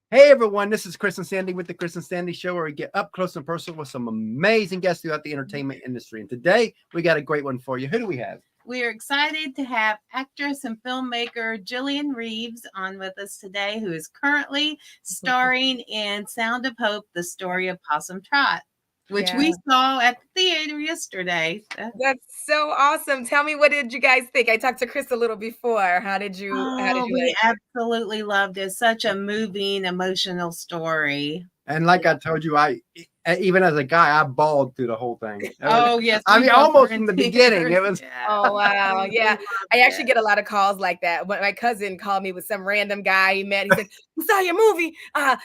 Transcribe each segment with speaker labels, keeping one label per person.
Speaker 1: Hey everyone, this is Chris and Sandy with the Chris and Sandy Show, where we get up close and personal with some amazing guests throughout the entertainment industry. And today we got a great one for you. Who do we have?
Speaker 2: We are excited to have actress and filmmaker Jillian Reeves on with us today, who is currently starring in Sound of Hope, the story of Possum Trot, which we saw at the theater yesterday.
Speaker 3: That's so awesome. Tell me, what did you guys think? I talked to Chris a little before. How did you
Speaker 2: we absolutely loved it. Such a moving, emotional story.
Speaker 1: And like I told you, I even as a guy, I bawled through the whole thing.
Speaker 2: Yes.
Speaker 1: I mean, almost from the beginning. It was.
Speaker 3: Oh, wow. Yeah. I actually get a lot of calls like that. When my cousin called me with some random guy he met, he said, "We saw your movie.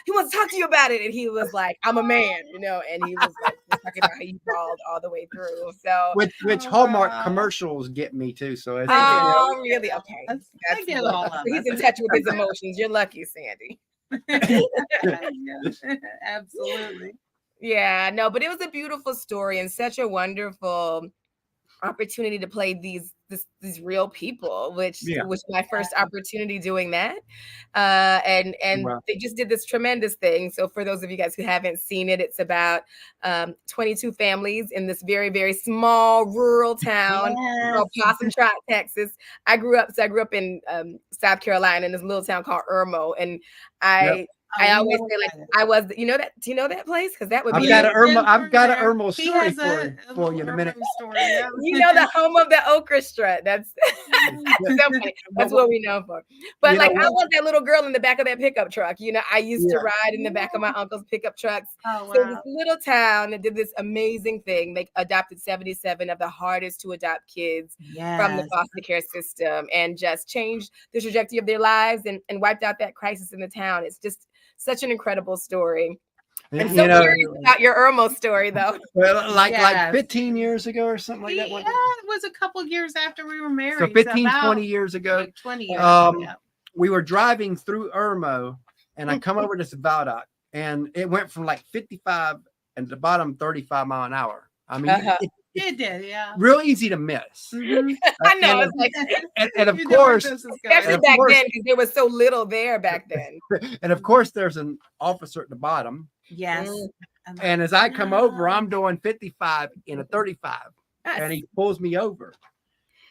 Speaker 3: He wants to talk to you about it." And he was like, "I'm a man," and he was like talking about how he bawled all the way through. So
Speaker 1: which Hallmark commercials get me too. So it's
Speaker 3: really? Okay. That's he's in touch with his emotions. You're lucky, Sandy.
Speaker 2: Absolutely.
Speaker 3: Yeah, no, but it was a beautiful story and such a wonderful opportunity to play these real people, which was my first opportunity doing that. And they just did this tremendous thing. So for those of you guys who haven't seen it, it's about 22 families in this very, very small rural town called Possum, Trot, Texas. I grew up in South Carolina in this little town called Irmo, and I always say, like, I was, do you know that place? Because that would be.
Speaker 1: I've got an Irmo story for you in a minute.
Speaker 3: The home of the orchestra. That's so funny. That's what we know for. But I was that little girl in the back of that pickup truck. I used to ride in the back of my uncle's pickup trucks.
Speaker 2: Oh, wow.
Speaker 3: So this little town that did this amazing thing. They adopted 77 of the hardest to adopt kids from the foster care system, and just changed the trajectory of their lives and wiped out that crisis in the town. It's just such an incredible story. I'm so curious about your Irmo story, though.
Speaker 1: Well, like 15 years ago or something like that.
Speaker 2: Yeah, it was a couple years after we were married.
Speaker 1: So 20 years ago.
Speaker 2: Like 20 years ago.
Speaker 1: We were driving through Irmo, and I come over this viaduct, and it went from like 55 and the bottom 35 mile an hour. I mean,
Speaker 2: it did, yeah.
Speaker 1: Real easy to miss.
Speaker 3: Mm-hmm. I know.
Speaker 1: And of course,
Speaker 3: especially back then, because there was so little there back then.
Speaker 1: And of course, there's an officer at the bottom.
Speaker 2: Yes.
Speaker 1: And as I come over, I'm doing 55 in a 35, and he pulls me over,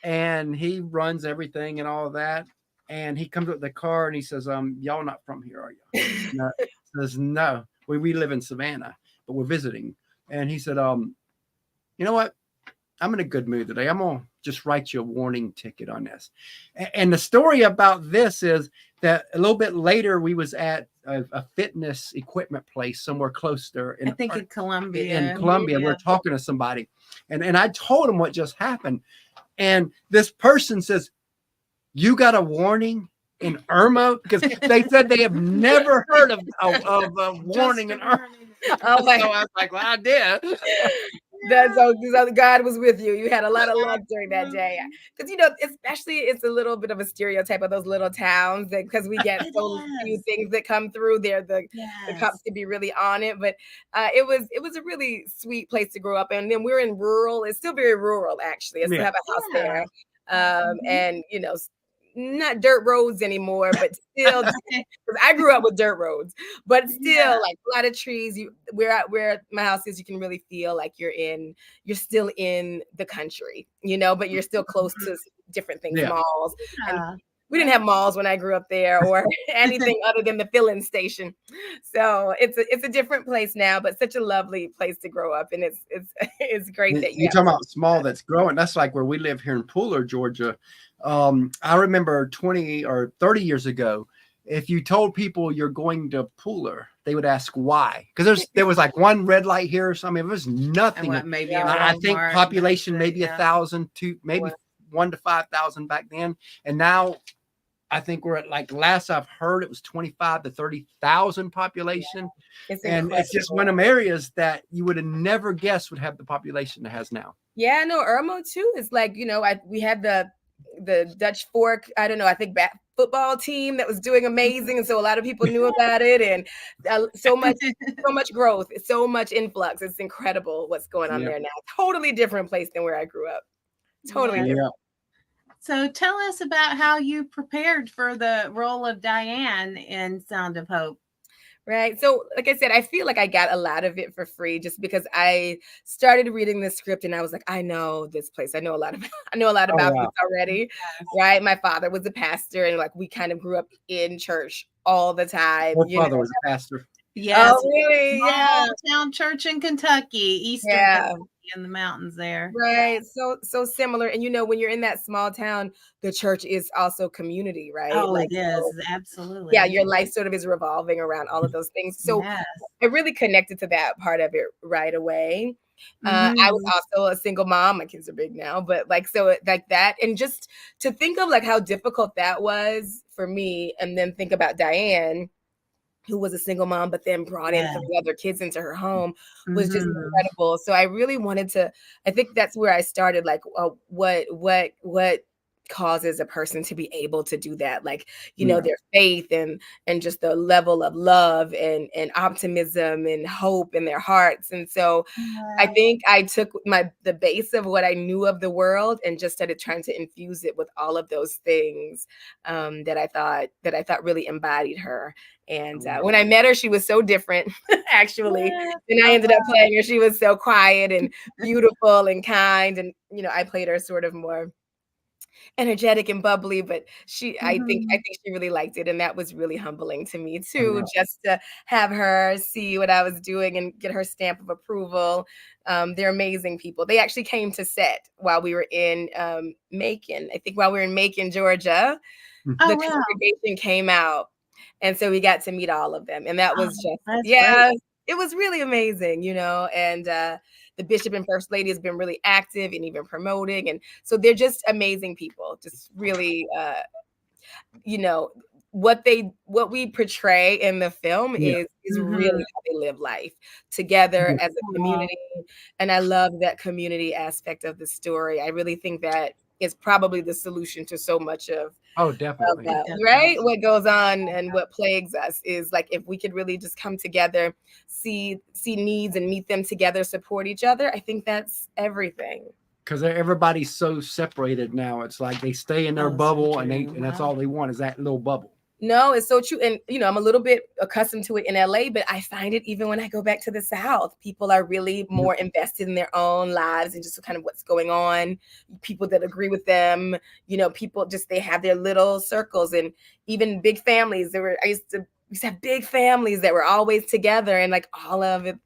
Speaker 1: and he runs everything and all of that. And he comes up with the car and he says, "Y'all not from here, are you?" No. Says, "No, we live in Savannah, but we're visiting." And he said, "You know what? I'm in a good mood today. I'm going to just write you a warning ticket on this." And the story about this is that a little bit later, we was at a fitness equipment place somewhere close there.
Speaker 2: I think in Columbia.
Speaker 1: We're talking to somebody. And I told him what just happened. And this person says, "You got a warning in Irmo?" Because they said they have never heard of a warning in Irmo.
Speaker 3: Oh, my.
Speaker 1: So I was like, "Well, I did."
Speaker 3: That's so God was with you. You had a lot of luck during that day, because especially it's a little bit of a stereotype of those little towns, that because we get so few things that come through there, the cops could be really on it. But it was a really sweet place to grow up, and then we're in rural. It's still very rural, actually. I still have a house there, and not dirt roads anymore, but still, because I grew up with dirt roads, but still like a lot of trees. Where my house is, you can really feel like you're still in the country, but you're still close to different things, malls. And we didn't have malls when I grew up there, or anything other than the filling station. So it's a different place now, but such a lovely place to grow up, and it's great that
Speaker 1: you're talking about small that's growing. That's like where we live here in Pooler, Georgia. I remember 20 or 30 years ago, if you told people you're going to Pooler, they would ask why. Because there was like one red light here or something. It was nothing.
Speaker 2: Maybe
Speaker 1: I think population maybe 1,000 to maybe 1,000 to 5,000 back then, and now I think we're at, like, last I've heard, it was 25 to 30,000 population. And it's just one of them areas that you would have never guessed would have the population it has now.
Speaker 3: Yeah, no, Irmo too is like, we had the Dutch Fork, I don't know, I think football team that was doing amazing, and so a lot of people knew about it, and so much growth, so much influx. It's incredible what's going on there now. Totally different place than where I grew up. Totally different.
Speaker 2: So tell us about how you prepared for the role of Diane in Sound of Hope.
Speaker 3: Right. So, like I said, I feel like I got a lot of it for free just because I started reading the script and I was like, I know this place. I know a lot of I know a lot
Speaker 1: Oh
Speaker 3: about this
Speaker 1: wow.
Speaker 3: already.
Speaker 2: Yes.
Speaker 3: Right. My father was a pastor and like we kind of grew up in church all the time,
Speaker 1: My
Speaker 3: you know.
Speaker 1: father was a pastor.
Speaker 2: Yes.
Speaker 3: Oh, really? Yeah.
Speaker 2: Small town church in Kentucky, Eastern
Speaker 3: Yeah.
Speaker 2: Kentucky in the mountains there.
Speaker 3: Right. So similar. And when you're in that small town, the church is also community, right?
Speaker 2: Oh,
Speaker 3: Like
Speaker 2: it is.
Speaker 3: so,
Speaker 2: Absolutely.
Speaker 3: yeah, your life sort of is revolving around all of those things. So
Speaker 2: Yes.
Speaker 3: I really connected to that part of it right away. I was
Speaker 2: Mhm.
Speaker 3: also a single mom. My kids are big now, but like that, and just to think of like how difficult that was for me, and then think about Diane, who was a single mom, but then brought in
Speaker 2: Yeah.
Speaker 3: 3 other kids into her home, was just
Speaker 2: Mhm.
Speaker 3: incredible. So I really wanted to. I think that's where I started. Like, what causes a person to be able to do that? Like,
Speaker 1: Yeah.
Speaker 3: their faith and just the level of love and optimism and hope in their hearts. And so I
Speaker 2: Yeah.
Speaker 3: think I took the base of what I knew of the world and just started trying to infuse it with all of those things that I thought really embodied her. And when I met her, she was so different, actually.
Speaker 2: Yeah.
Speaker 3: And I
Speaker 2: Oh,
Speaker 3: ended up playing her. She was so quiet and beautiful and kind. And I played her sort of more energetic and bubbly, but I think
Speaker 2: mhm.
Speaker 3: she really liked it, and that was really humbling to me
Speaker 1: Oh,
Speaker 3: too,
Speaker 1: yeah.
Speaker 3: just to have her see what I was doing and get her stamp of approval. They're amazing people. They actually came to set while we were in Macon. I think while we were in Macon, Georgia,
Speaker 2: Oh,
Speaker 3: the
Speaker 2: wow.
Speaker 3: congregation came out, and so we got to meet all of them, and that
Speaker 2: Oh,
Speaker 3: was just
Speaker 2: that's great.
Speaker 3: yeah, it was really amazing, and the bishop and first lady has been really active and even promoting, and so they're just amazing people, just really you know what we portray in the film
Speaker 1: Yeah.
Speaker 3: is really
Speaker 2: Mhm.
Speaker 3: how they live life together as a
Speaker 2: Aw.
Speaker 3: community, and I love that community aspect of the story. I really think that is probably the solution to so much
Speaker 1: Oh, definitely.
Speaker 2: It definitely
Speaker 3: right, what goes on and what plagues us is like if we could really just come together, see needs and meet them together, support each other. I think that's everything.
Speaker 1: Because everybody's so separated now. It's like they stay in their
Speaker 2: Oh, so
Speaker 1: bubble
Speaker 2: true.
Speaker 1: and that's
Speaker 2: Wow.
Speaker 1: all they want is that little bubble.
Speaker 3: No, it's so true. And I'm a little bit accustomed to it in LA, but I find it even when I go back to the South. People are really
Speaker 1: Yep.
Speaker 3: more invested in their own lives and just kind of what's going on. People that agree with them, people just they have their little circles and even big families. I used to have big families that were always together, and like all of it,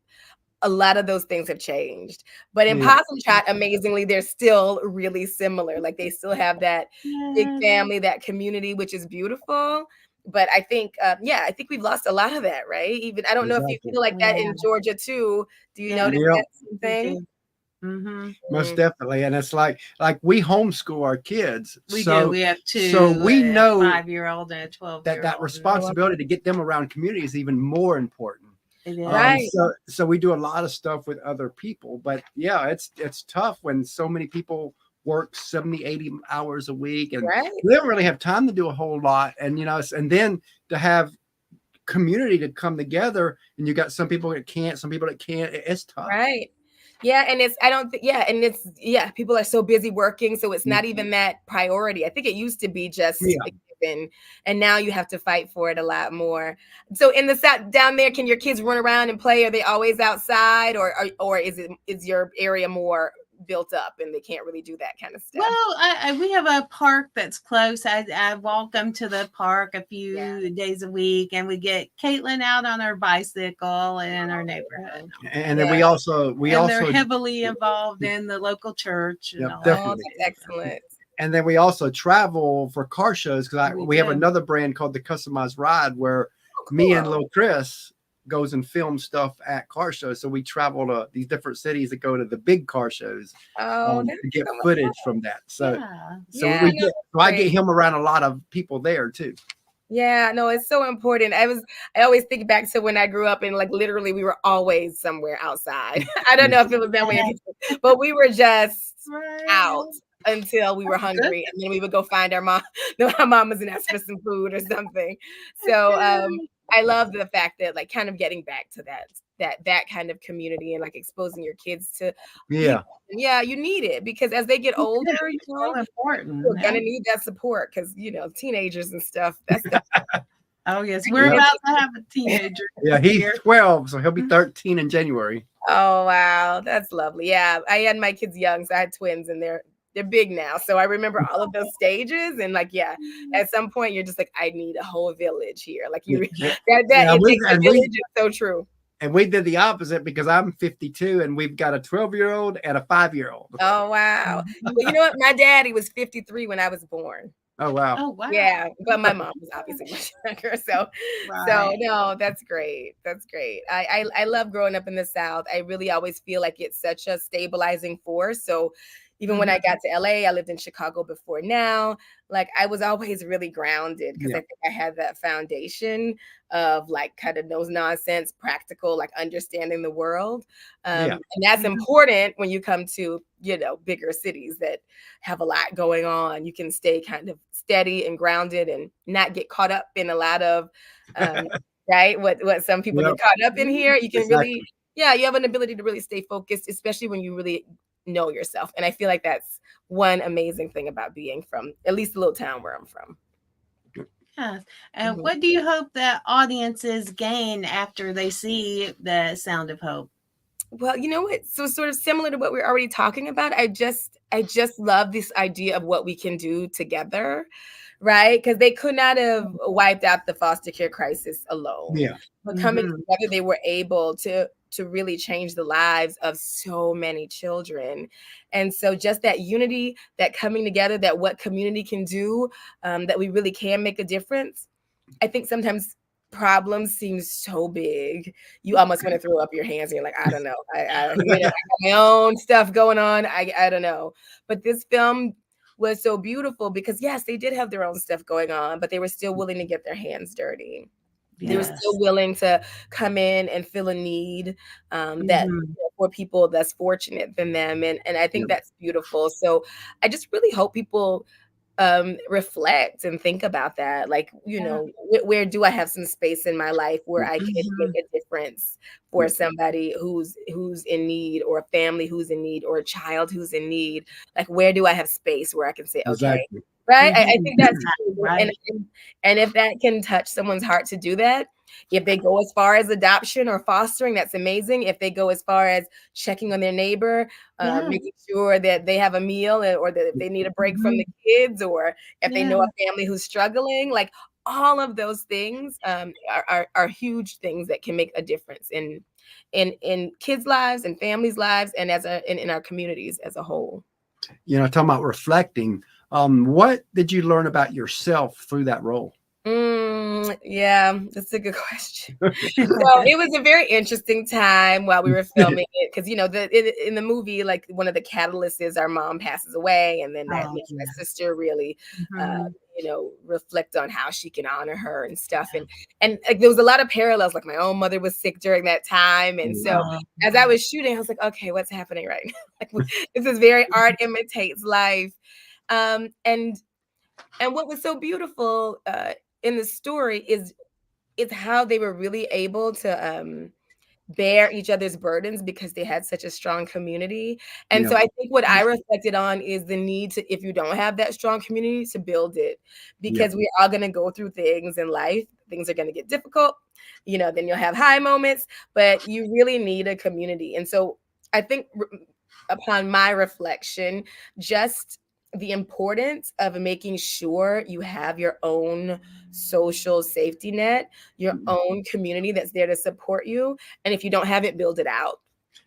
Speaker 3: a lot of those things have changed. But in
Speaker 1: Yeah.
Speaker 3: Possum Chat, amazingly, they're still really similar. Like they still have that big
Speaker 2: Yes.
Speaker 3: family, that community, which is beautiful. But I think, I think we've lost a lot of that, right? Even I don't know if you
Speaker 1: Exactly.
Speaker 3: feel like that
Speaker 2: Yeah.
Speaker 3: in Georgia too. Do you
Speaker 2: Yeah.
Speaker 3: notice
Speaker 1: Yep.
Speaker 3: that same
Speaker 2: We
Speaker 3: thing?
Speaker 2: do. Mhm.
Speaker 1: Most
Speaker 3: Mm.
Speaker 1: definitely. And it's like we homeschool our kids.
Speaker 2: We do. We have
Speaker 1: So
Speaker 2: two,
Speaker 1: we
Speaker 2: a
Speaker 1: know
Speaker 2: 5-year-old and a
Speaker 1: that
Speaker 2: 12-year-old.
Speaker 1: responsibility to get them around community is even more important.
Speaker 2: It is.
Speaker 3: Right.
Speaker 1: So we do a lot of stuff with other people, but yeah, it's tough when so many people work 70, 80 hours a week and
Speaker 3: Right.
Speaker 1: they don't really have time to do a whole lot. And and then to have community to come together and you got some people that can't, some people that can't, it's tough.
Speaker 3: Right. Yeah, and it's I don't think yeah, and it's yeah, people are so busy working, so it's not even that priority. I think it used to be just
Speaker 1: Yeah.
Speaker 3: a given, and now you have to fight for it a lot more. So in the South down there, can your kids run around and play? Are they always outside, or is your area more built up and they can't really do that kind of stuff?
Speaker 2: Well, we have a park that's close. I walk them to the park a few days a week, and we get Caitlin out on her bicycle in our neighborhood.
Speaker 1: And then
Speaker 3: Yeah.
Speaker 1: we
Speaker 2: And they're
Speaker 1: also
Speaker 2: heavily involved in the local church and
Speaker 1: Yep,
Speaker 2: all
Speaker 3: Oh,
Speaker 1: definitely.
Speaker 3: that's excellent.
Speaker 1: and then we also travel for car shows because
Speaker 2: We
Speaker 1: we have
Speaker 2: do.
Speaker 1: another brand called the Customized Ride where
Speaker 3: Oh,
Speaker 1: me and
Speaker 3: cool.
Speaker 1: Lil Chris goes and films stuff at car shows. So we travel to these different cities that go to the big car shows
Speaker 3: Oh, that's
Speaker 1: to get
Speaker 3: so much
Speaker 1: footage
Speaker 3: fun.
Speaker 1: from that. So
Speaker 2: Yeah.
Speaker 3: Yeah,
Speaker 1: we
Speaker 3: no,
Speaker 1: get,
Speaker 3: that's
Speaker 1: so I get
Speaker 3: great.
Speaker 1: him around a lot of people there too.
Speaker 3: Yeah, no, it's so important. I always think back to when I grew up and like literally we were always somewhere outside. I don't know if it was that way, but we were just out until we were hungry, and then we would go find our mamas and ask for some food or something. So I love the fact that like kind of getting back to that kind of community and like exposing your kids to
Speaker 1: Yeah.
Speaker 3: yeah, you need it because as they get older,
Speaker 2: It's so important.
Speaker 3: you're gonna need that support because teenagers and stuff. That's
Speaker 2: Oh yes, we're about to have a teenager.
Speaker 1: Yeah, he's 12, so he'll be 13 in January.
Speaker 3: Oh wow, that's lovely. Yeah, I had my kids young, so I had twins, and they're big now. So I remember all of those stages, and like, yeah, at some point you're just like, I need a whole village here. Like it takes a village. Is so true.
Speaker 1: And we did the opposite because I'm 52 and we've got a 12-year-old and a 5-year-old.
Speaker 3: Oh wow. Well, you know what? My daddy was 53 when I was born.
Speaker 1: Oh wow.
Speaker 2: Oh wow.
Speaker 3: Yeah, but my mom was obviously much younger. So no, that's great. That's great. I love growing up in the South. I really always feel like it's such a stabilizing force. So even when I got to LA, I lived in Chicago before now. Like I was always really grounded because I think I had that foundation of like kind of no nonsense, practical, like understanding the world. And that's important when you come to, bigger cities that have a lot going on. You can stay kind of steady and grounded and not get caught up in a lot of, right? What some people get caught up in here. You can really, you have an ability to really stay focused, especially when you really know yourself. And I feel like that's one amazing thing about being from at least the little town where I'm from.
Speaker 2: Yes. And what do you hope that audiences gain after they see the Sound of Hope?
Speaker 3: Well, you know what? So sort of similar to what we're already talking about, I just love this idea of what we can do together, right? Because they could not have wiped out the foster care crisis alone.
Speaker 1: Yeah.
Speaker 3: But coming together, they were able to really change the lives of so many children. And so just that unity, that coming together, that what community can do, that we really can make a difference. I think sometimes problems seem so big. You almost want to throw up your hands and you're like, I don't know. I got my own stuff going on. I don't know. But this film was so beautiful because yes, they did have their own stuff going on, but they were still willing to get their hands dirty. Yes. They were still willing to come in and fill a need that for people that's fortunate than them. And I think that's beautiful. So I just really hope people reflect and think about that. Like, where do I have some space in my life where I can make a difference for somebody who's in need, or a family who's in need, or a child who's in need? Like, where do I have space where I can say, okay, right? I think that's right. And if that can touch someone's heart to do that, if they go as far as adoption or fostering, that's amazing. If they go as far as checking on their neighbor, making sure that they have a meal, or that if they need a break from the kids, or if they know a family who's struggling, like all of those things are huge things that can make a difference in kids' lives and families' lives, and in our communities as a whole.
Speaker 1: Talking about reflecting, what did you learn about yourself through that role?
Speaker 3: Yeah, that's a good question. So it was a very interesting time while we were filming it, because in the movie, like one of the catalysts is our mom passes away, and then that makes my sister really reflect on how she can honor her and stuff. And like, there was a lot of parallels. Like my own mother was sick during that time, and so as I was shooting, I was like, okay, what's happening right now? Like, this is very art imitates life, and what was so beautiful in the story is how they were really able to bear each other's burdens because they had such a strong community. And so I think what I reflected on is the need to, if you don't have that strong community, to build it, because we're all going to go through things in life. Things are going to get difficult, then you'll have high moments, but you really need a community. And so I think upon my reflection, just the importance of making sure you have your own social safety net, your own community that's there to support you. And if you don't have it, build it out.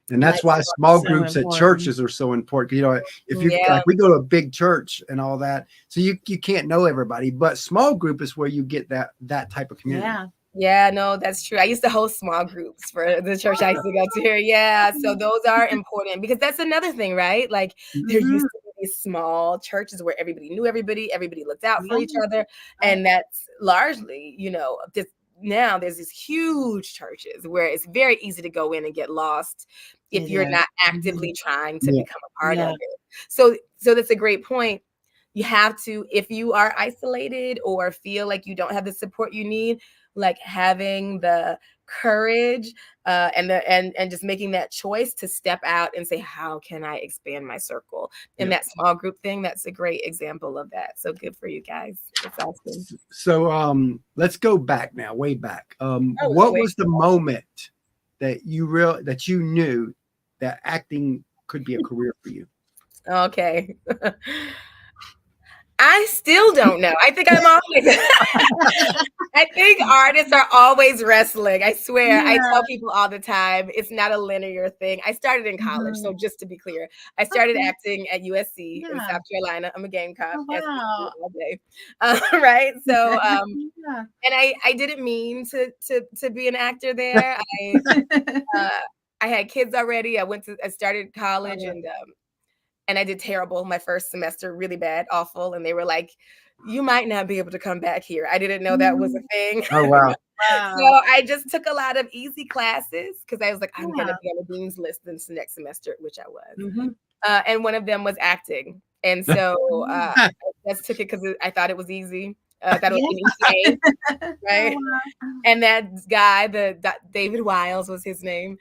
Speaker 1: And that's why small groups at churches are so important. If you like, we go to a big church and all that, so you can't know everybody, but small group is where you get that type of community.
Speaker 3: Yeah, no, that's true. I used to host small groups for the church I used to go to here. Yeah, so those are important, because that's another thing, right? Like there used to be these small churches where everybody knew everybody looked out for each other, and that's largely, now there's these huge churches where it's very easy to go in and get lost if you're not actively trying to become a part of it. So that's a great point. You have to, if you are isolated or feel like you don't have the support you need, like having the courage and just making that choice to step out and say, how can I expand my circle? And that small group thing, that's a great example of that. So good for you guys. It's awesome.
Speaker 1: So let's go back now, way back. What was the moment that you knew that acting could be a career for you?
Speaker 3: Okay. I still don't know. I think I'm always I think artists are always wrestling. I swear. I tell people all the time, it's not a linear thing. I started in college, so just to be clear, I started acting at USC in South Carolina. I'm a Gamecock.
Speaker 2: Oh, wow.
Speaker 3: All day. Right? So and I didn't mean to be an actor there. I had kids already. I started college and I did terrible my first semester, really bad, awful. And they were like, you might not be able to come back here. I didn't know that was a thing.
Speaker 1: Oh, wow.
Speaker 3: So I just took a lot of easy classes because I was like, I'm going to be on the dean's list this next semester, which I was. And one of them was acting. And so I just took it because I thought it was easy. I thought it was insane, right? And that guy, David Wiles was his name.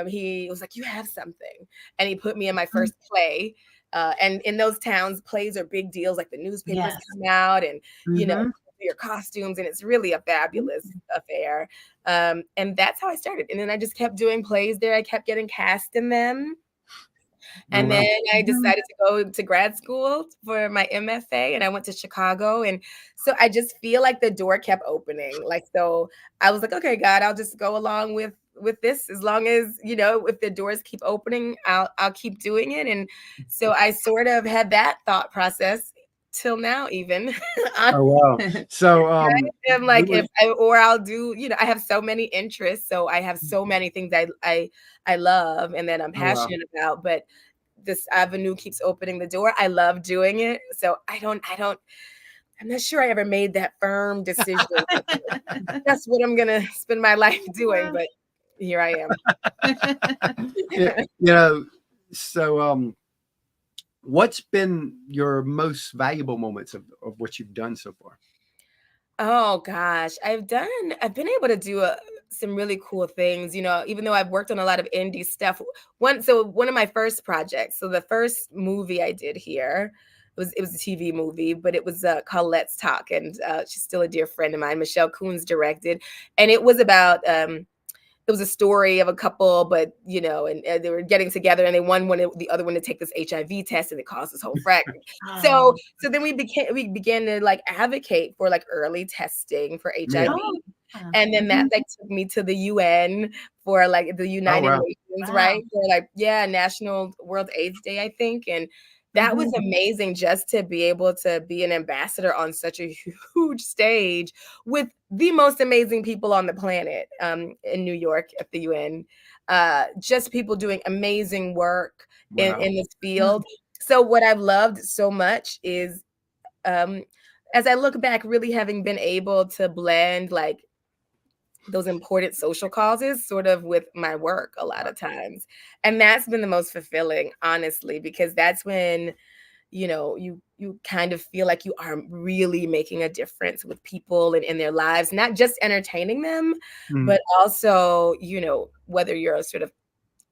Speaker 3: He was like, you have something. And he put me in my first play. And in those towns, plays are big deals. Like the newspapers come out and, you know, your costumes. And it's really a fabulous affair. And that's how I started. And then I just kept doing plays there. I kept getting cast in them. And then I decided to go to grad school for my MFA, and I went to Chicago. And so I just feel like the door kept opening. Like, so I was like, okay, God, I'll just go along with this as long as, you know, if the doors keep opening, I'll keep doing it. And so I sort of had that thought process till now, even.
Speaker 1: Oh, wow. So
Speaker 3: I'm like, I'll do, you know, I have so many interests. So I have so many things I love and that I'm passionate about, but this avenue keeps opening the door. I love doing it. So I'm not sure I ever made that firm decision. That's what I'm going to spend my life doing. But here I am.
Speaker 1: You know, so what's been your most valuable moments of what you've done so far?
Speaker 3: Oh gosh, I've been able to do some really cool things, you know, even though I've worked on a lot of indie stuff. One of my first projects, so the first movie I did here, it was a TV movie, but it was called Let's Talk, and she's still a dear friend of mine. Michelle Coons directed, and it was about it was a story of a couple, but you know, and they were getting together, and they wanted the other one to take this HIV test, and it caused this whole fracture. So then we began to like advocate for like early testing for HIV, and then that like took me to the UN for like the United Nations, right? For like National World AIDS Day, I think, and that was amazing just to be able to be an ambassador on such a huge stage with the most amazing people on the planet in New York at the UN. Just people doing amazing work in this field. So what I've loved so much is, as I look back, really having been able to blend like those important social causes sort of with my work a lot of times. And that's been the most fulfilling, honestly, because that's when, you know, you kind of feel like you are really making a difference with people and in their lives, not just entertaining them, but also, you know, whether you're sort of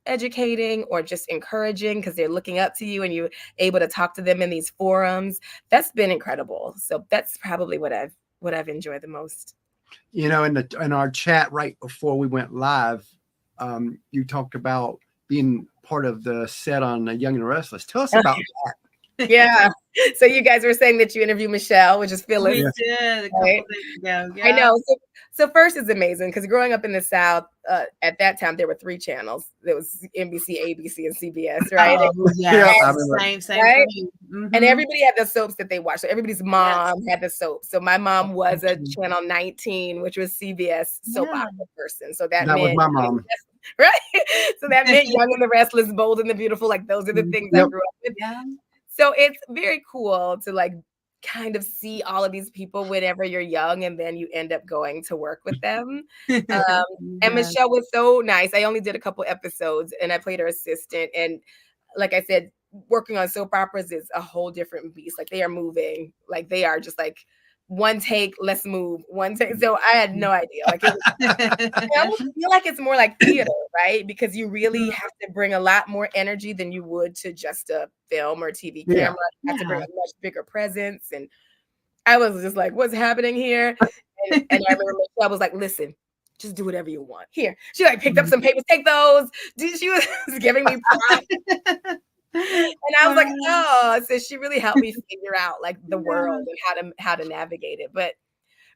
Speaker 3: educating or just encouraging because they're looking up to you and you're able to talk to them in these forums. That's been incredible. So that's probably what I've enjoyed the most.
Speaker 1: You know, in our chat right before we went live, you talked about being part of the set on Young and Restless. Tell us about that.
Speaker 3: Yeah. So you guys were saying that you interviewed Michelle, which is Phyllis.
Speaker 2: We did a couple days ago. Yeah.
Speaker 3: I know. So first is amazing because growing up in the South, at that time there were 3 channels. There was NBC, ABC, and CBS, right?
Speaker 2: Same.
Speaker 3: Right? And everybody had the soaps that they watched. So everybody's mom had the soap. So my mom was a channel 19, which was CBS soap opera person. So that meant
Speaker 1: was my mom.
Speaker 3: Right? So that meant Young and the Restless, Bold and the Beautiful. Like those are the things I grew up with. Yeah. So it's very cool to like kind of see all of these people whenever you're young and then you end up going to work with them. And Michelle was so nice. I only did a couple episodes and I played her assistant. And like I said, working on soap operas is a whole different beast. Like they are moving, like they are just like one take, let's move, one take. So I had no idea. Like, I almost feel like it's more like theater, right? Because you really have to bring a lot more energy than you would to just a film or TV camera. You have to bring a much bigger presence. And I was just like, what's happening here? And I remember Michelle was like, listen, just do whatever you want. Here. She like picked up some papers, take those. She was giving me props. And I was like, oh, so she really helped me figure out like the world and how to navigate it. But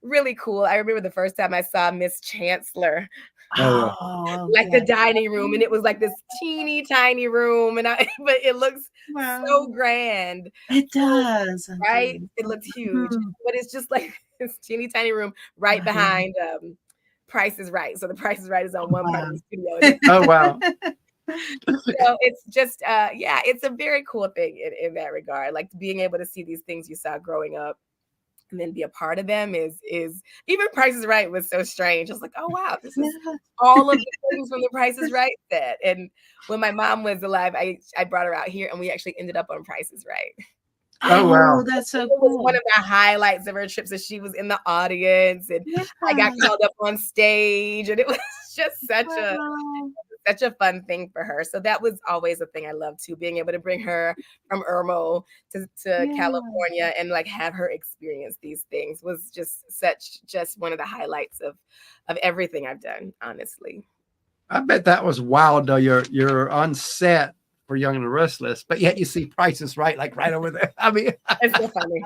Speaker 3: really cool. I remember the first time I saw Miss Chancellor, like the dining room, and it was like this teeny tiny room, but it looks so grand.
Speaker 2: It does,
Speaker 3: right? It looks huge, but it's just like this teeny tiny room right behind Price is Right. So the Price is Right is on one part of the studio.
Speaker 1: Oh wow.
Speaker 3: So it's just it's a very cool thing in that regard, like being able to see these things you saw growing up and then be a part of them is even Price is Right was so strange. I was like, oh wow, this is all of the things from the Price is Right set. And when my mom was alive, I brought her out here and we actually ended up on Price is Right.
Speaker 1: Oh wow,
Speaker 2: that's so
Speaker 3: It
Speaker 2: cool.
Speaker 3: was one of the highlights of her trips that she was in the audience and I got called up on stage and it was just such a fun thing for her. So that was always a thing I loved too, being able to bring her from Irmo to California and like have her experience these things was just one of the highlights of everything I've done, honestly.
Speaker 1: I bet that was wild though. You're on set for Young and the Restless, but yet you see Price is Right, like right over there. I mean,
Speaker 3: it's so funny.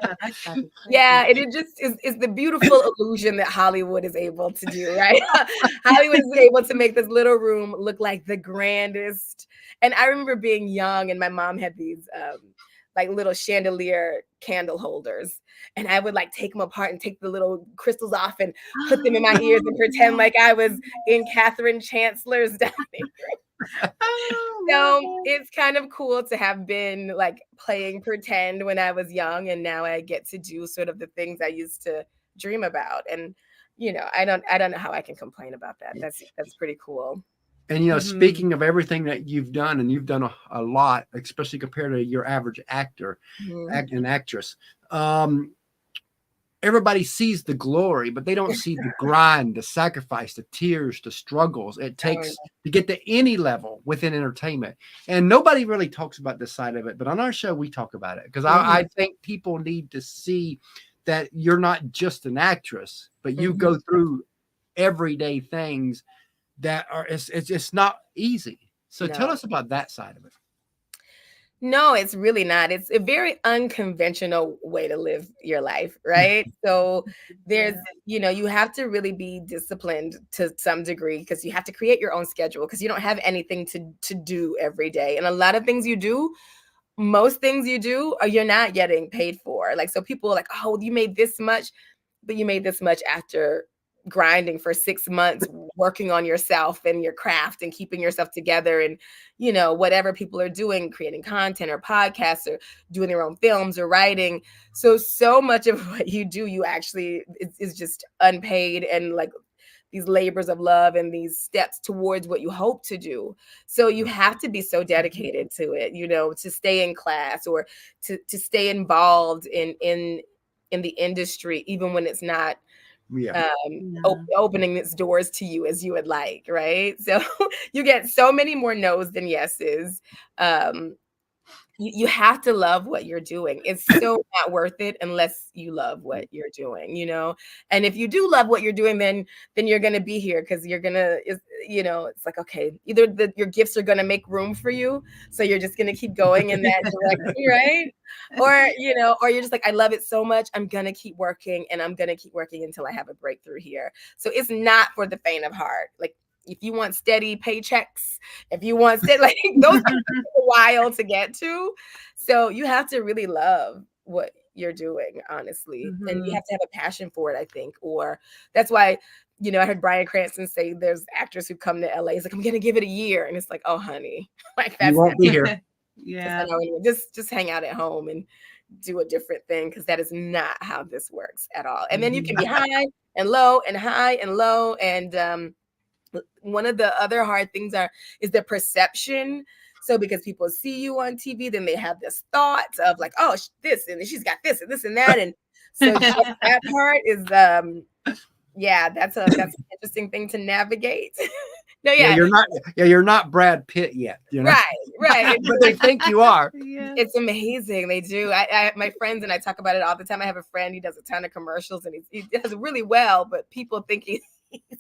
Speaker 3: Yeah, and it just is the beautiful illusion that Hollywood is able to do, right? Hollywood is able to make this little room look like the grandest. And I remember being young and my mom had these like little chandelier candle holders. And I would like take them apart and take the little crystals off and put them in my ears and pretend like I was in Catherine Chancellor's dining room. So it's kind of cool to have been like playing pretend when I was young, and now I get to do sort of the things I used to dream about. And I don't know how I can complain about that. That's pretty cool.
Speaker 1: And speaking of everything that you've done, and you've done a lot, especially compared to your average actor and actress. Everybody sees the glory, but they don't see the grind, the sacrifice, the tears, the struggles it takes to get to any level within entertainment. And nobody really talks about this side of it, but on our show, we talk about it because I think people need to see that you're not just an actress, but you go through everyday things that are, it's not easy. So tell us about that side of it.
Speaker 3: No, it's really not. It's a very unconventional way to live your life, right? So there's, you have to really be disciplined to some degree because you have to create your own schedule because you don't have anything to do every day. And a lot of things you do, most things you do, you're not getting paid for. Like, so people are like, oh, you made this much, but you made this much after grinding for 6 months, working on yourself and your craft and keeping yourself together and, whatever people are doing, creating content or podcasts or doing their own films or writing. So much of what you do, you actually is just unpaid and like these labors of love and these steps towards what you hope to do. So you have to be so dedicated to it, to stay in class or to stay involved in the industry, even when it's not opening its doors to you as you would like, right? So you get so many more no's than yeses. You have to love what you're doing. It's so not worth it unless you love what you're doing, and if you do love what you're doing, then you're going to be here because you're going to, it's like, okay, either your gifts are going to make room for you. So you're just going to keep going in that direction, right? Or you're just like, I love it so much. I'm going to keep working and I'm going to keep working until I have a breakthrough here. So it's not for the faint of heart. Like, if you want steady paychecks, if you want like those are a while to get to. So you have to really love what you're doing, honestly. And you have to have a passion for it, I think. Or that's why, I heard Bryan Cranston say there's actors who come to LA. He's like, I'm going to give it a year. And it's like, oh, honey, like that's
Speaker 1: you won't be here.
Speaker 3: Just hang out at home and do a different thing because that is not how this works at all. And then you can be high and low and high and low. And one of the other hard things is the perception. So because people see you on TV, then they have this thought of like, oh, this and she's got this and this and that. And So yeah, that part is yeah, that's an interesting thing to navigate. No,
Speaker 1: Yeah,
Speaker 3: yeah.
Speaker 1: you're not Brad Pitt yet, you know.
Speaker 3: Right.
Speaker 1: But they think you are.
Speaker 2: Yeah.
Speaker 3: It's amazing. They do. My friends and I talk about it all the time. I have a friend, he does a ton of commercials and he does really well, but people think he's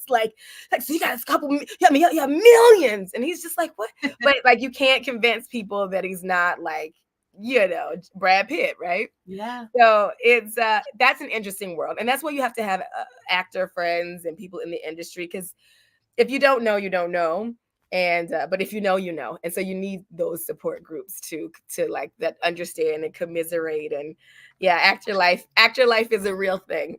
Speaker 3: like, so you got a couple, you have millions. And he's just like, what? But like, you can't convince people that he's not like, you know, Brad Pitt, right?
Speaker 2: Yeah.
Speaker 3: So it's that's an interesting world. And that's why you have to have actor friends and people in the industry, because if you don't know, you don't know. And but if you know, you know. And so you need those support groups to like that understand and commiserate. And yeah, actor life is a real thing.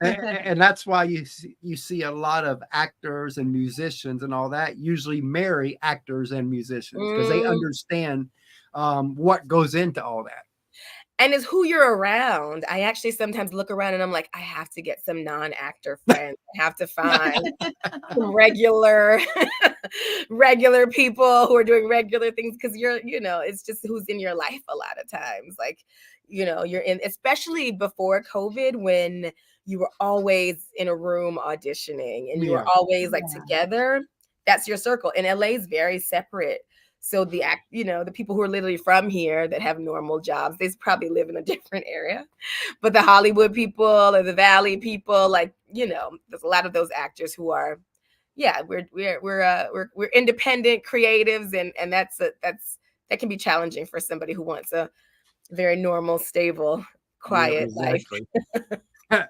Speaker 1: And that's why you see a lot of actors and musicians and all that usually marry actors and musicians because they understand what goes into all that.
Speaker 3: And it's who you're around. I actually sometimes look around and I'm like, I have to get some non-actor friends. I have to find some regular people who are doing regular things, because it's just who's in your life a lot of times. Like, you're in, especially before COVID, when you were always in a room auditioning and you were always like together. That's your circle. And LA is very separate. So the people who are literally from here that have normal jobs, they probably live in a different area. But the Hollywood people or the Valley people, like, there's a lot of those actors who are, we're independent creatives, and that can be challenging for somebody who wants a very normal, stable, quiet life.
Speaker 1: A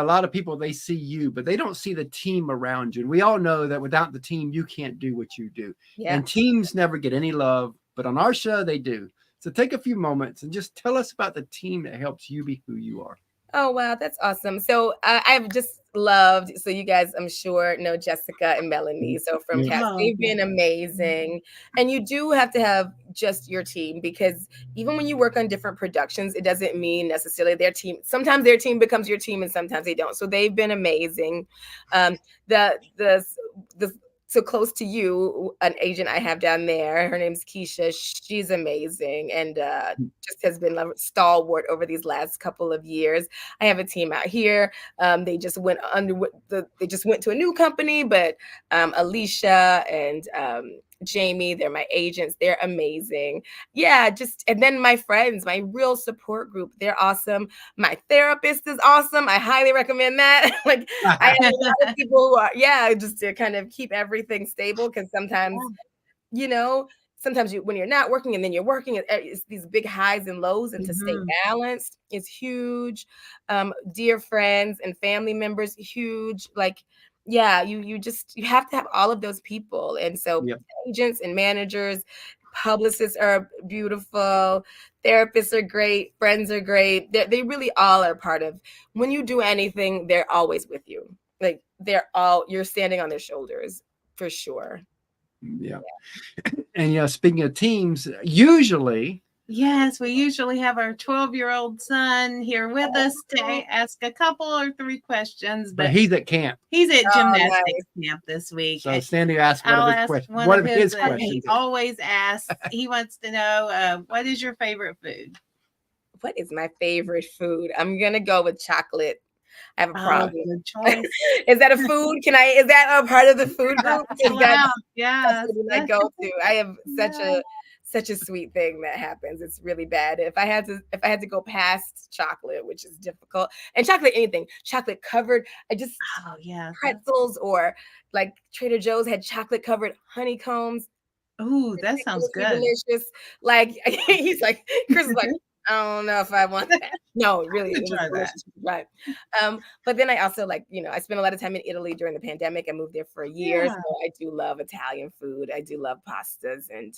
Speaker 1: lot of people, they see you, but they don't see the team around you. And we all know that without the team, you can't do what you do. Yeah. And teams never get any love, but on our show, they do. So take a few moments and just tell us about the team that helps you be who you are.
Speaker 3: Oh, wow. That's awesome. So I've just loved, so you guys, I'm sure, know Jessica and Melanie. So from Cats, they've been amazing. And you do have to have just your team, because even when you work on different productions, it doesn't mean necessarily their team. Sometimes their team becomes your team and sometimes they don't. So they've been amazing. So close to you, an agent I have down there, her name's Keisha. She's amazing and just has been a stalwart over these last couple of years. I have a team out here. They just went to a new company, but Alicia and Jamie, they're my agents. They're amazing. Yeah, and then my friends, my real support group, they're awesome. My therapist is awesome. I highly recommend that. Like, I have a lot of people who are, just to kind of keep everything stable, because sometimes, sometimes when you're not working and then you're working, it's these big highs and lows, and to stay balanced is huge. Dear friends and family members, huge. Like, you have to have all of those people. And so agents and managers, publicists are beautiful, therapists are great, friends are great. They really all are part of, when you do anything, they're always with you. Like, you're standing on their shoulders for sure.
Speaker 1: Yeah. And speaking of teams, usually.
Speaker 2: Yes, we usually have our 12-year-old son here with us to ask a couple or 3 questions.
Speaker 1: But he's at camp.
Speaker 2: He's at gymnastics camp this week.
Speaker 1: So Sandy asked one of his questions.
Speaker 2: He always asks. He wants to know, what is your favorite food?
Speaker 3: What is my favorite food? I'm gonna go with chocolate. I have a problem.
Speaker 2: Good choice.
Speaker 3: Is that a food? Is that a part of the food group?
Speaker 2: Yeah.
Speaker 3: I go to. I have such a sweet thing that happens. It's really bad. If I had to go past chocolate, which is difficult, and anything chocolate covered, pretzels, or like Trader Joe's had chocolate covered honeycombs.
Speaker 2: Ooh, that sounds good.
Speaker 3: Delicious. Like, he's like, Chris is like, I don't know if I want that. No, really, it was delicious. Right. But then I also I spent a lot of time in Italy during the pandemic. I moved there for a year. So I do love Italian food. I do love pastas and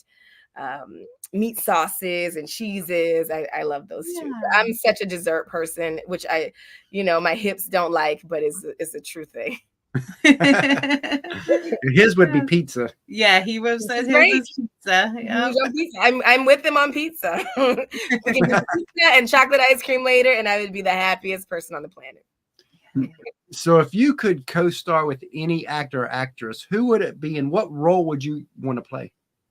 Speaker 3: meat sauces and cheeses. I love those too. I'm such a dessert person, which my hips don't like, but it's a true thing.
Speaker 1: His would be pizza.
Speaker 2: Yeah, he was his is pizza. Yep.
Speaker 3: I'm with him on pizza. We can do pizza and chocolate ice cream later, and I would be the happiest person on the planet.
Speaker 1: So if you could co-star with any actor or actress, who would it be, and what role would you want to play?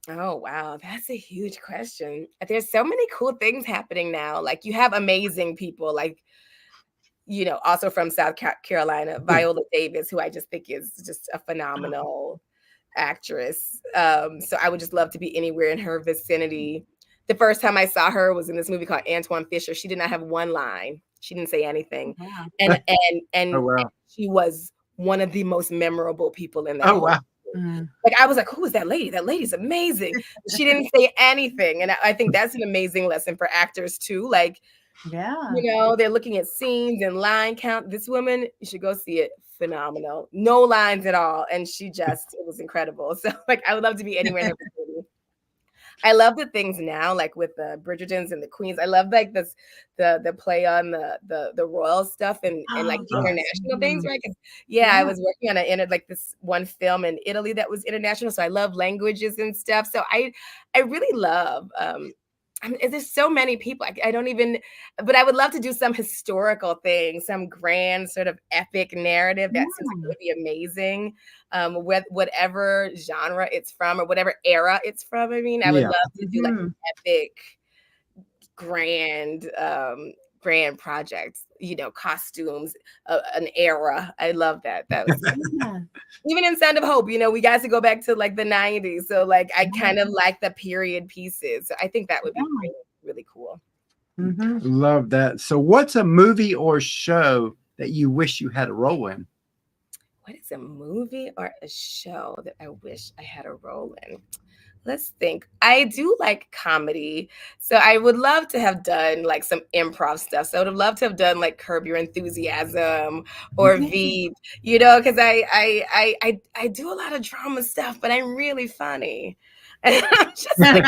Speaker 3: Oh, wow. That's a huge question. There's so many cool things happening now. Like you have amazing people like, also from South Carolina, Viola Davis, who I just think is just a phenomenal actress. So I would just love to be anywhere in her vicinity. The first time I saw her was in this movie called Antoine Fisher. She did not have one line. She didn't say anything.
Speaker 2: Wow.
Speaker 3: And
Speaker 1: Oh wow.
Speaker 3: she was one of the most memorable people in that
Speaker 1: Oh
Speaker 3: whole
Speaker 1: wow.
Speaker 3: Like I was like, who is that lady? That lady's amazing. She didn't say anything. And I think that's an amazing lesson for actors too. Like,
Speaker 2: Yeah.
Speaker 3: they're looking at scenes and line count. This woman, you should go see it. Phenomenal. No lines at all. And it was incredible. So like I would love to be anywhere in her vicinity. I love the things now, like with the Bridgertons and the Queens. I love like the play on the royal stuff and like
Speaker 2: Oh, yes.
Speaker 3: international things, right? 'Cause,
Speaker 2: Yeah.
Speaker 3: I was working on like this one film in Italy that was international. So I love languages and stuff. So I really love there's so many people. I don't even, but I would love to do some historical thing, some grand sort of epic narrative. That seems like it would be amazing. With whatever genre it's from or whatever era it's from. I mean, I would
Speaker 1: Yeah.
Speaker 3: love to do like an epic, grand, grand projects. Costumes, an era. I love that. That was
Speaker 2: Yeah.
Speaker 3: even in Sound of Hope. We got to go back to like the 90s. So like I kind of like the period pieces. So I think that would be really, really cool.
Speaker 1: Love that. So what's a movie or show that you wish you had a role in?
Speaker 3: What is a movie or a show that I wish I had a role in? Let's think. I do like comedy. So I would love to have done like some improv stuff. So I would have loved to have done like Curb Your Enthusiasm or Veep, because I do a lot of drama stuff, but I'm really funny. And I'm just like,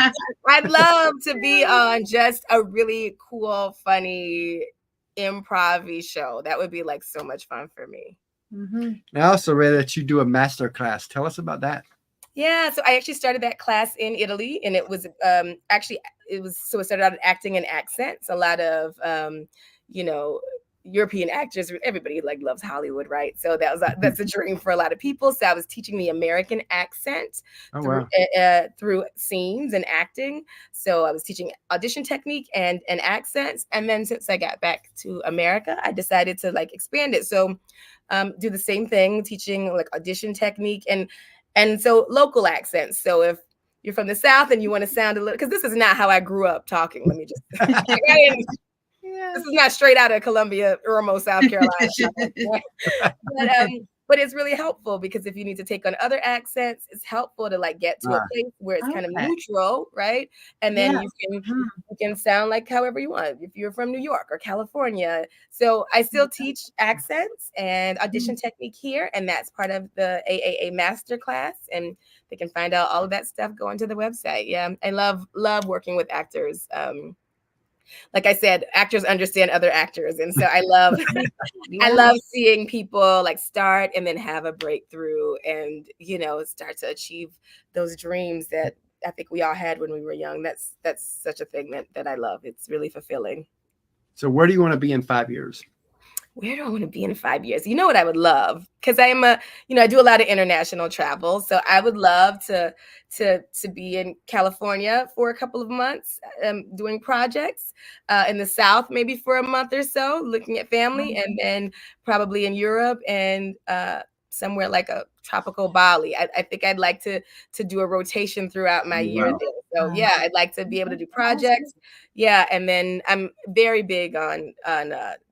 Speaker 3: I'd love to be on just a really cool, funny improv show. That would be like so much fun for me.
Speaker 1: I also read that you do a master class. Tell us about that.
Speaker 3: Yeah, so I actually started that class in Italy, and it was it started out at acting and accents. A lot of European actors, everybody like loves Hollywood, right? So that's a dream for a lot of people. So I was teaching the American accent through scenes and acting. So I was teaching audition technique and accents. And then since I got back to America, I decided to like expand it. So do the same thing, teaching like audition technique and so local accents. So if you're from the South and you want to sound a little, because this is not how I grew up talking. Let me just, this is not straight out of Columbia, Irmo, South Carolina. But it's really helpful because if you need to take on other accents, it's helpful to like get to a place where it's kind of neutral, right? And then you can sound like however you want if you're from New York or California. So I still teach accents and audition technique here, and that's part of the AAA masterclass. And they can find out all of that stuff going to the website. Yeah, I love working with actors. Like I said, actors understand other actors. And so I love seeing people like start and then have a breakthrough and, start to achieve those dreams that I think we all had when we were young. That's such a thing that I love. It's really fulfilling.
Speaker 1: So where do you want to be in 5 years?
Speaker 3: Where do I want to be in 5 years? You know what I would love? Because I do a lot of international travel. So I would love to be in California for a couple of months, doing projects in the South, maybe for a month or so, looking at family, and then probably in Europe and somewhere like a tropical Bali. I think I'd like to do a rotation throughout my year there. So yeah, I'd like to be able to do projects. Yeah, and then I'm very big on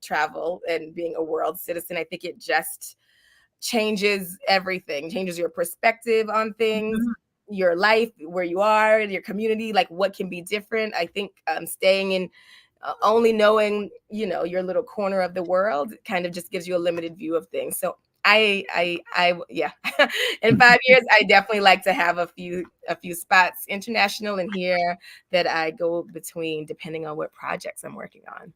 Speaker 3: travel and being a world citizen. I think it just changes everything, changes your perspective on things, your life, where you are, your community, like what can be different. I think staying in only knowing, your little corner of the world kind of just gives you a limited view of things. So yeah, in 5 years, I definitely like to have a few spots international and here that I go between depending on what projects I'm working on.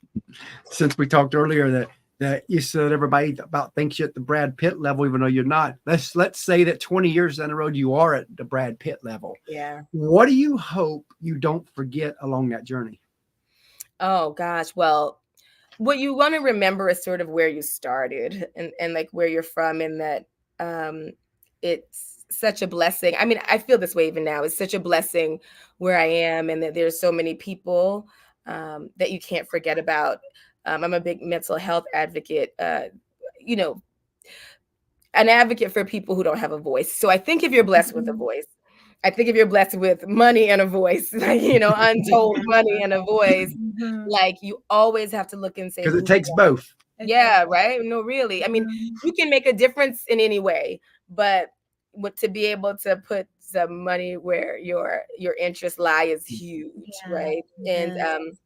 Speaker 1: Since we talked earlier that you said everybody about thinks you at the Brad Pitt level, even though you're not. Let's say that 20 years down the road, you are at the Brad Pitt level.
Speaker 3: Yeah.
Speaker 1: What do you hope you don't forget along that journey?
Speaker 3: Oh gosh. Well, what you want to remember is sort of where you started and like where you're from, and that it's such a blessing. I mean, I feel this way even now. It's such a blessing where I am, and that there's so many people that you can't forget about. I'm a big mental health advocate, you know, an advocate for people who don't have a voice. So I think if you're blessed with a voice, I think if you're blessed with money and a voice, like, you know, untold money and a voice, like you always have to look and say,
Speaker 1: because it takes both.
Speaker 3: Yeah, right. No, really. I mean, you can make a difference in any way, but to be able to put some money where your interests lie is huge, right? And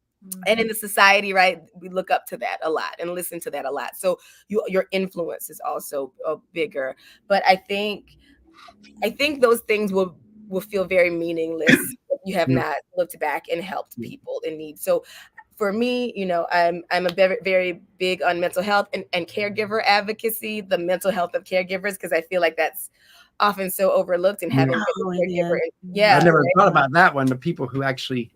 Speaker 3: and in the society, right, we look up to that a lot and listen to that a lot. So your influence is also bigger. But I think those things will feel very meaningless if you have not looked back and helped people in need. So for me, you know, I'm a very, very big on mental health and caregiver advocacy, the mental health of caregivers, because I feel like that's often so overlooked, and having been a caregiver.
Speaker 1: I never thought about that one. The people who actually.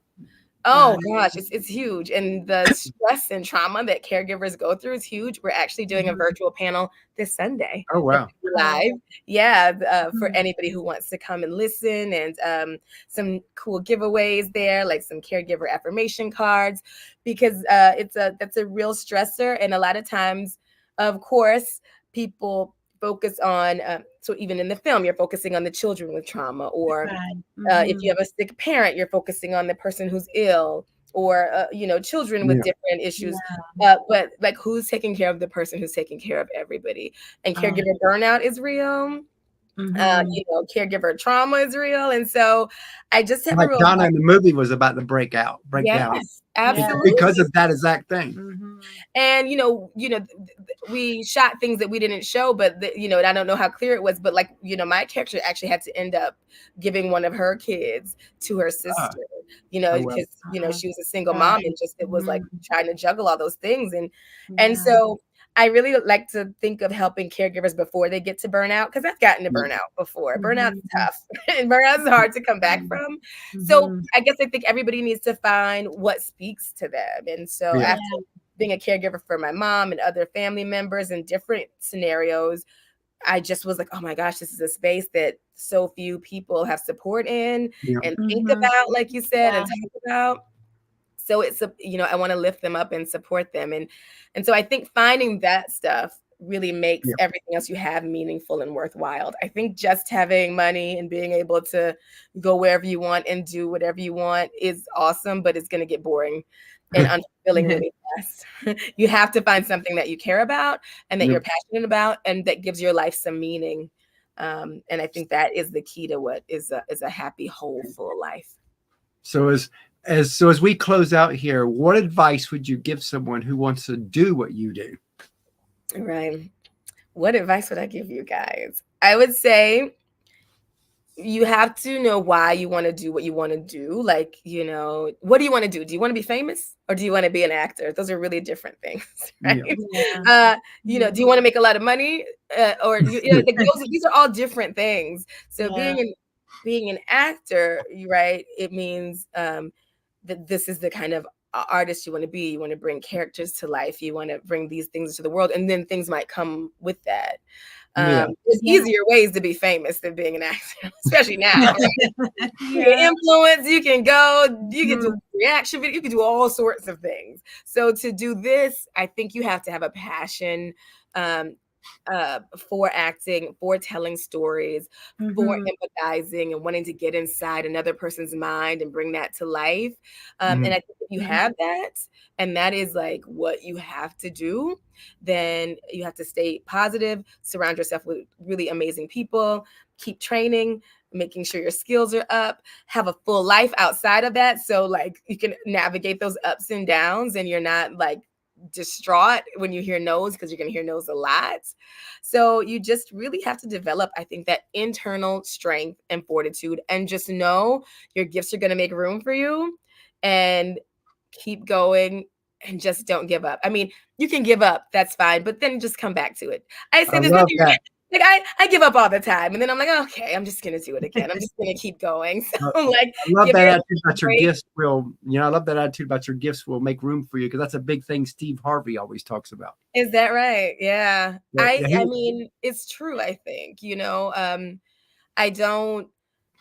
Speaker 3: Oh gosh, it's huge. And the stress and trauma that caregivers go through is huge. We're actually doing a virtual panel this Sunday.
Speaker 1: Oh, wow.
Speaker 3: Live. Yeah. For anybody who wants to come and listen, and some cool giveaways there, like some caregiver affirmation cards, because that's a real stressor. And a lot of times, of course, people focus on, so even in the film, you're focusing on the children with trauma, or if you have a sick parent, you're focusing on the person who's ill, or you know, children with different issues. But like, who's taking care of the person who's taking care of everybody? And caregiver burnout is real. You know, caregiver trauma is real. And so I just have
Speaker 1: like Donna in the movie was about to break down.
Speaker 3: Yes, absolutely.
Speaker 1: Because of that exact thing.
Speaker 3: And you know, we shot things that we didn't show, but you know, and I don't know how clear it was, but like, you know, my character actually had to end up giving one of her kids to her sister, you know, because you know, she was a single mom, and just it was like trying to juggle all those things. And so I really like to think of helping caregivers before they get to burnout, because I've gotten to burnout before. Burnout's tough, and burnout's hard to come back from. So I guess I think everybody needs to find what speaks to them. And so after being a caregiver for my mom and other family members in different scenarios, I just was like, oh my gosh, this is a space that so few people have support in and think about, like you said, and talk about. So it's you know, I want to lift them up and support them. And so I think finding that stuff really makes everything else you have meaningful and worthwhile. I think just having money and being able to go wherever you want and do whatever you want is awesome, but it's going to get boring and unfulfilling really fast. You have to find something that you care about and that you're passionate about, and that gives your life some meaning. And I think that is the key to what is a happy, whole, full life.
Speaker 1: So as we close out here, what advice would you give someone who wants to do what you do?
Speaker 3: Right. What advice would I give you guys? I would say you have to know why you want to do what you want to do. Like, you know, what do you want to do? Do you want to be famous, or do you want to be an actor? Those are really different things, right? You know, do you want to make a lot of money, or you know, these are all different things. So being an actor, right? It means that this is the kind of artist you want to be. You want to bring characters to life. You want to bring these things to the world, and then things might come with that. There's easier ways to be famous than being an actor, especially now. Right? You can influence, you can go, you can do reaction video, you can do all sorts of things. So to do this, I think you have to have a passion for acting, for telling stories, for empathizing and wanting to get inside another person's mind and bring that to life. And I think if you have that, and that is like what you have to do, then you have to stay positive, surround yourself with really amazing people, keep training, making sure your skills are up, have a full life outside of that. So like you can navigate those ups and downs, and you're not like distraught when you hear no's, because you're going to hear no's a lot. So you just really have to develop, I think, that internal strength and fortitude, and just know your gifts are going to make room for you, and keep going, and just don't give up. I mean, you can give up, that's fine, but then just come back to it. I say there's nothing Like I give up all the time, and then I'm like, okay, I'm just gonna do it again. I'm just gonna keep going. So like,
Speaker 1: I love
Speaker 3: give
Speaker 1: that
Speaker 3: it
Speaker 1: attitude about your
Speaker 3: break.
Speaker 1: gifts will, I love that attitude about your gifts will make room for you, because that's a big thing Steve Harvey always talks about.
Speaker 3: Is that right? Yeah.
Speaker 1: Yeah,
Speaker 3: I mean, it's true, I think, I don't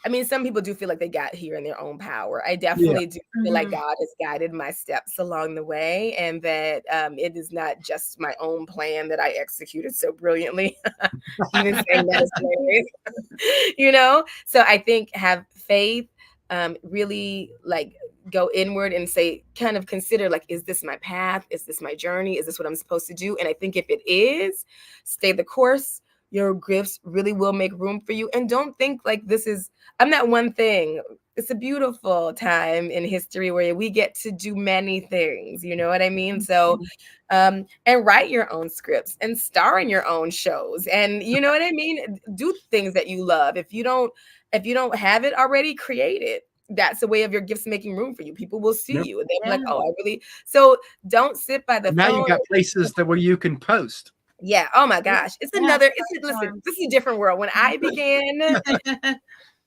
Speaker 3: I mean, some people do feel like they got here in their own power. I
Speaker 1: yeah.
Speaker 3: definitely do feel like God has guided my steps along the way, and that it is not just my own plan that I executed so brilliantly. Even saying that is hilarious. So I think have faith, really like go inward and say, kind of consider, like, is this my path? Is this my journey? Is this what I'm supposed to do? And I think if it is, stay the course. Your gifts really will make room for you. And don't think like I'm not one thing. It's a beautiful time in history where we get to do many things. You know what I mean? So, and write your own scripts and star in your own shows. And you know what I mean? Do things that you love. If you don't have it already, create it. That's the way of your gifts making room for you. People will see
Speaker 1: Yep.
Speaker 3: you and they'll be like, oh, I really. So don't sit by the
Speaker 1: Now
Speaker 3: phone.
Speaker 1: you got places where you can post.
Speaker 3: Yeah. Oh my gosh. Listen,
Speaker 2: platforms.
Speaker 3: this is a different world. When I began,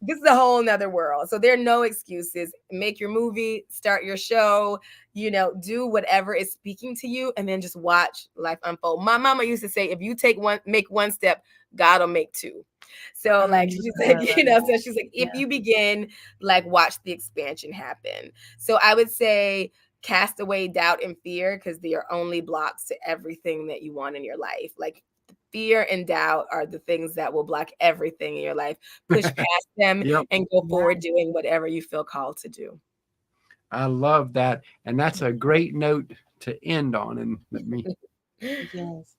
Speaker 3: this is a whole nother world. So there are no excuses. Make your movie, start your show, do whatever is speaking to you, and then just watch life unfold. My mama used to say, if you make one step, God will make two. So like she's like, so she's like, if you begin, like, watch the expansion happen. So I would say cast away doubt and fear, because they are only blocks to everything that you want in your life. Like fear and doubt are the things that will block everything in your life. Push past them and go forward doing whatever you feel called to do.
Speaker 1: I love that. And that's a great note to end on. And let me.
Speaker 2: Yes.